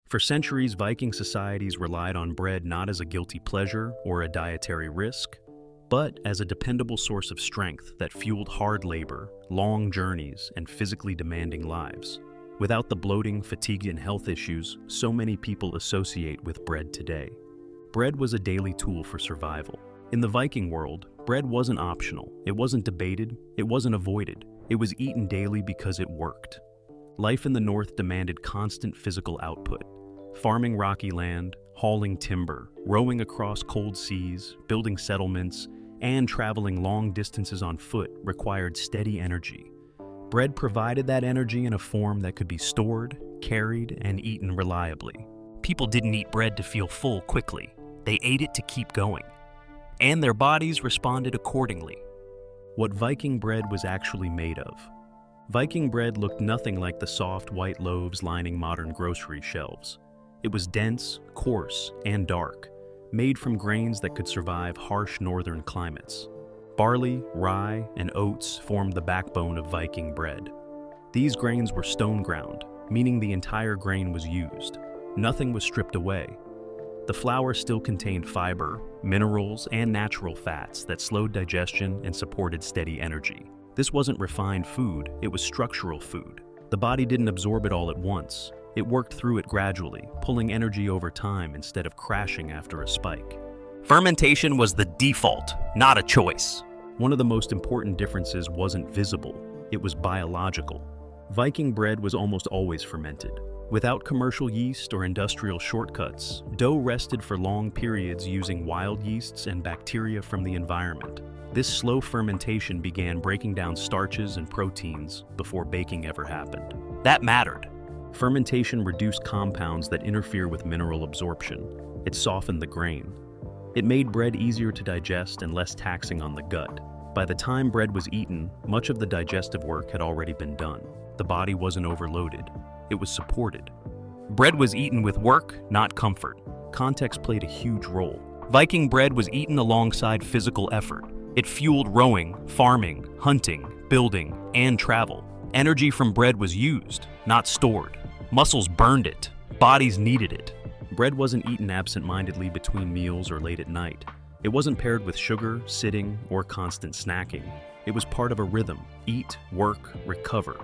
For centuries, Viking societies relied on bread not as a guilty pleasure or a dietary risk, but as a dependable source of strength that fueled hard labor, long journeys, and physically demanding lives. Without the bloating, fatigue, and health issues so many people associate with bread today, bread was a daily tool for survival. In the Viking world, bread wasn't optional, it wasn't debated, it wasn't avoided. It was eaten daily because it worked. Life in the north demanded constant physical output. Farming rocky land, hauling timber, rowing across cold seas, building settlements, and traveling long distances on foot required steady energy. Bread provided that energy in a form that could be stored, carried, and eaten reliably. People didn't eat bread to feel full quickly. They ate it to keep going. And their bodies responded accordingly. What Viking bread was actually made of. Viking bread looked nothing like the soft white loaves lining modern grocery shelves. It was dense, coarse, and dark, made from grains that could survive harsh northern climates. Barley, rye, and oats formed the backbone of Viking bread. These grains were stone ground, meaning the entire grain was used. Nothing was stripped away. The flour still contained fiber, minerals, and natural fats that slowed digestion and supported steady energy. This wasn't refined food, it was structural food. The body didn't absorb it all at once. It worked through it gradually, pulling energy over time instead of crashing after a spike. Fermentation was the default, not a choice. One of the most important differences wasn't visible, it was biological. Viking bread was almost always fermented. Without commercial yeast or industrial shortcuts, dough rested for long periods using wild yeasts and bacteria from the environment. This slow fermentation began breaking down starches and proteins before baking ever happened. That mattered. Fermentation reduced compounds that interfere with mineral absorption. It softened the grain. It made bread easier to digest and less taxing on the gut. By the time bread was eaten, much of the digestive work had already been done. The body wasn't overloaded. It was supported. Bread was eaten with work, not comfort. Context played a huge role. Viking bread was eaten alongside physical effort. It fueled rowing, farming, hunting, building, and travel. Energy from bread was used, not stored. Muscles burned it. Bodies needed it. Bread wasn't eaten absent-mindedly between meals or late at night. It wasn't paired with sugar, sitting, or constant snacking. It was part of a rhythm: eat, work, recover.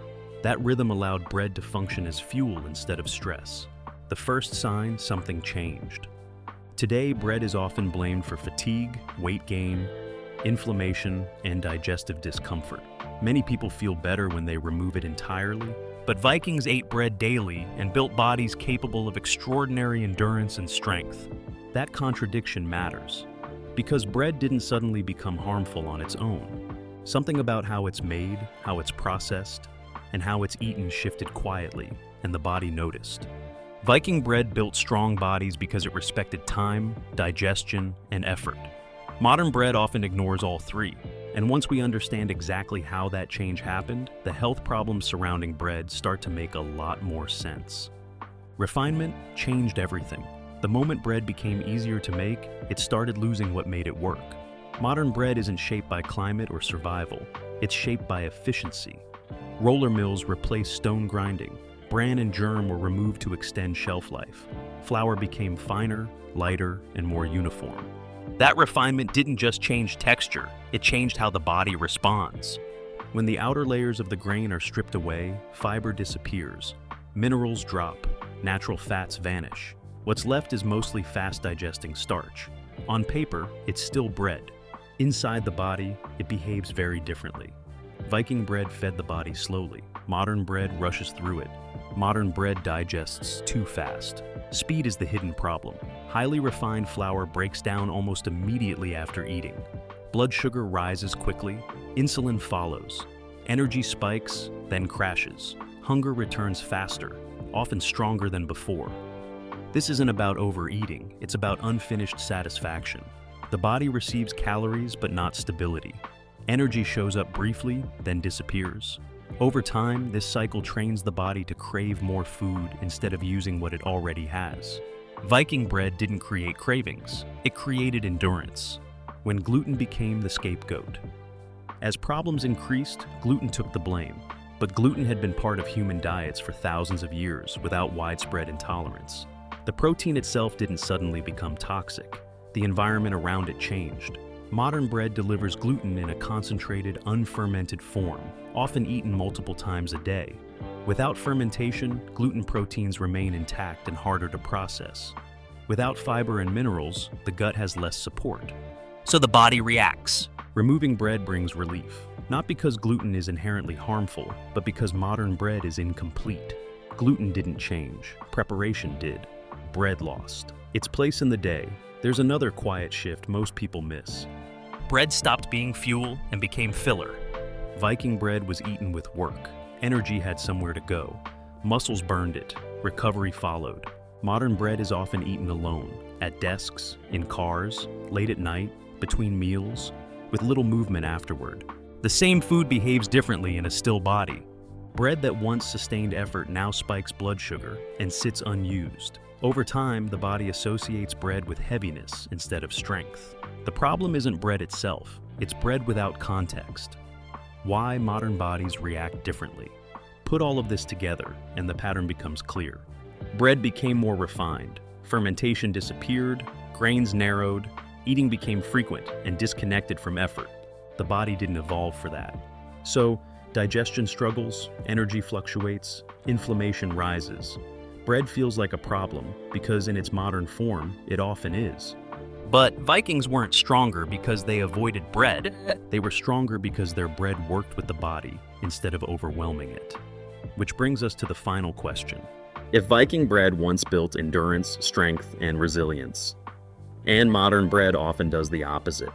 That rhythm allowed bread to function as fuel instead of stress. The first sign something changed. Today, bread is often blamed for fatigue, weight gain, inflammation, and digestive discomfort. Many people feel better when they remove it entirely, but Vikings ate bread daily and built bodies capable of extraordinary endurance and strength. That contradiction matters, because bread didn't suddenly become harmful on its own. Something about how it's made, how it's processed, and how it's eaten shifted quietly, and the body noticed. Viking bread built strong bodies because it respected time, digestion, and effort. Modern bread often ignores all three, and once we understand exactly how that change happened, the health problems surrounding bread start to make a lot more sense. Refinement changed everything. The moment bread became easier to make, it started losing what made it work. Modern bread isn't shaped by climate or survival, it's shaped by efficiency. Roller mills replaced stone grinding. Bran and germ were removed to extend shelf life. Flour became finer, lighter, and more uniform. That refinement didn't just change texture, it changed how the body responds. When the outer layers of the grain are stripped away, fiber disappears. Minerals drop, natural fats vanish. What's left is mostly fast-digesting starch. On paper, it's still bread. Inside the body, it behaves very differently. Viking bread fed the body slowly. Modern bread rushes through it. Modern bread digests too fast. Speed is the hidden problem. Highly refined flour breaks down almost immediately after eating. Blood sugar rises quickly. Insulin follows. Energy spikes, then crashes. Hunger returns faster, often stronger than before. This isn't about overeating, it's about unfinished satisfaction. The body receives calories but not stability. Energy shows up briefly, then disappears. Over time, this cycle trains the body to crave more food instead of using what it already has. Viking bread didn't create cravings, it created endurance, when gluten became the scapegoat. As problems increased, gluten took the blame, but gluten had been part of human diets for thousands of years without widespread intolerance. The protein itself didn't suddenly become toxic. The environment around it changed. Modern bread delivers gluten in a concentrated, unfermented form, often eaten multiple times a day. Without fermentation, gluten proteins remain intact and harder to process. Without fiber and minerals, the gut has less support. So the body reacts. Removing bread brings relief, not because gluten is inherently harmful, but because modern bread is incomplete. Gluten didn't change, preparation did. Bread lost its place in the day. There's another quiet shift most people miss. Bread stopped being fuel and became filler. Viking bread was eaten with work. Energy had somewhere to go. Muscles burned it. Recovery followed. Modern bread is often eaten alone, at desks, in cars, late at night, between meals, with little movement afterward. The same food behaves differently in a still body. Bread that once sustained effort now spikes blood sugar and sits unused. Over time, the body associates bread with heaviness instead of strength. The problem isn't bread itself, it's bread without context. Why modern bodies react differently. Put all of this together, and the pattern becomes clear. Bread became more refined, fermentation disappeared, grains narrowed, eating became frequent and disconnected from effort. The body didn't evolve for that. So, digestion struggles, energy fluctuates, inflammation rises. Bread feels like a problem because in its modern form, it often is. But Vikings weren't stronger because they avoided bread. They were stronger because their bread worked with the body instead of overwhelming it. Which brings us to the final question. If Viking bread once built endurance, strength, and resilience, and modern bread often does the opposite,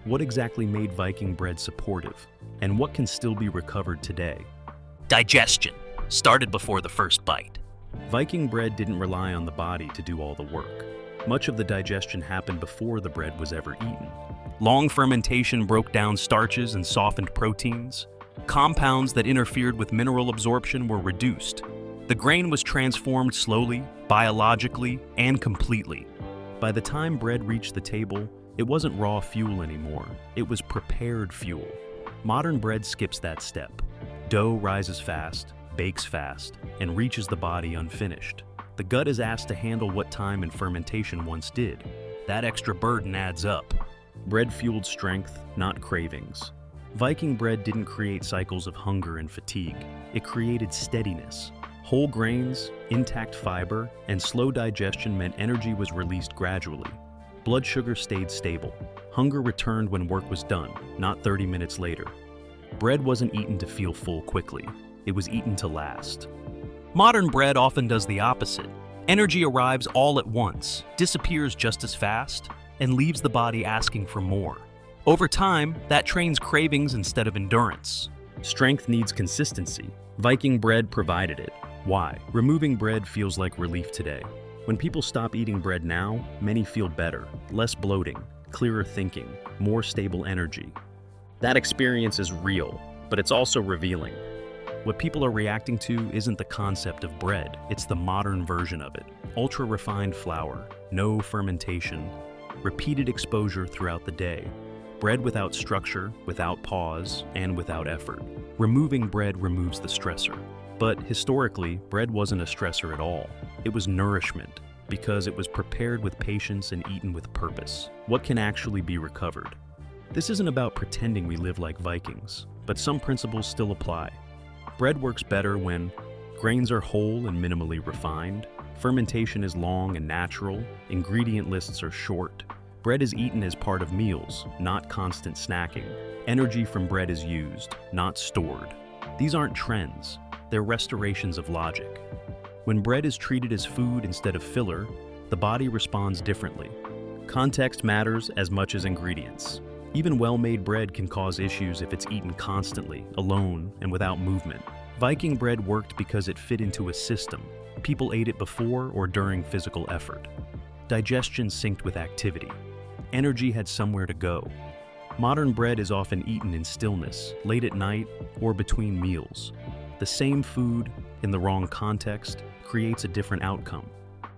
what exactly made Viking bread supportive? And what can still be recovered today? Digestion started before the first bite. Viking bread didn't rely on the body to do all the work. Much of the digestion happened before the bread was ever eaten. Long fermentation broke down starches and softened proteins. Compounds that interfered with mineral absorption were reduced. The grain was transformed slowly, biologically, and completely. By the time bread reached the table, it wasn't raw fuel anymore. It was prepared fuel. Modern bread skips that step. Dough rises fast, bakes fast, and reaches the body unfinished. The gut is asked to handle what time and fermentation once did. That extra burden adds up. Bread fueled strength, not cravings. Viking bread didn't create cycles of hunger and fatigue. It created steadiness. Whole grains, intact fiber, and slow digestion meant energy was released gradually. Blood sugar stayed stable. Hunger returned when work was done, not 30 minutes later. Bread wasn't eaten to feel full quickly. It was eaten to last. Modern bread often does the opposite. Energy arrives all at once, disappears just as fast, and leaves the body asking for more. Over time, that trains cravings instead of endurance. Strength needs consistency. Viking bread provided it. Why? Removing bread feels like relief today. When people stop eating bread now, many feel better, less bloating, clearer thinking, more stable energy. That experience is real, but it's also revealing. What people are reacting to isn't the concept of bread, it's the modern version of it. Ultra-refined flour, no fermentation, repeated exposure throughout the day. Bread without structure, without pause, and without effort. Removing bread removes the stressor. But historically, bread wasn't a stressor at all. It was nourishment, because it was prepared with patience and eaten with purpose. What can actually be recovered? This isn't about pretending we live like Vikings, but some principles still apply. Bread works better when grains are whole and minimally refined, fermentation is long and natural, ingredient lists are short. Bread is eaten as part of meals, not constant snacking. Energy from bread is used, not stored. These aren't trends, they're restorations of logic. When bread is treated as food instead of filler, the body responds differently. Context matters as much as ingredients. Even well-made bread can cause issues if it's eaten constantly, alone, and without movement. Viking bread worked because it fit into a system. People ate it before or during physical effort. Digestion synced with activity. Energy had somewhere to go. Modern bread is often eaten in stillness, late at night, or between meals. The same food, in the wrong context, creates a different outcome.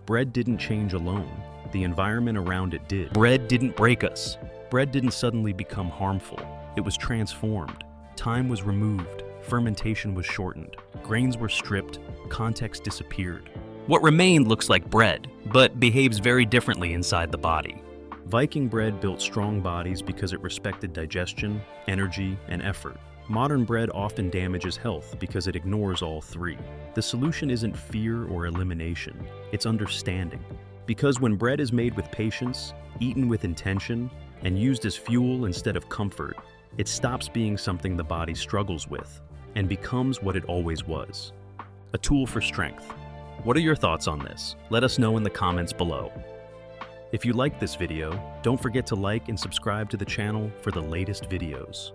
Bread didn't change alone. The environment around it did. Bread didn't break us. Bread didn't suddenly become harmful. It was transformed. Time was removed. Fermentation was shortened. Grains were stripped. Context disappeared. What remained looks like bread, but behaves very differently inside the body. Viking bread built strong bodies because it respected digestion, energy, and effort. Modern bread often damages health because it ignores all three. The solution isn't fear or elimination, it's understanding. Because when bread is made with patience, eaten with intention, and used as fuel instead of comfort, it stops being something the body struggles with and becomes what it always was: a tool for strength. What are your thoughts on this? Let us know in the comments below. If you liked this video, don't forget to like and subscribe to the channel for the latest videos.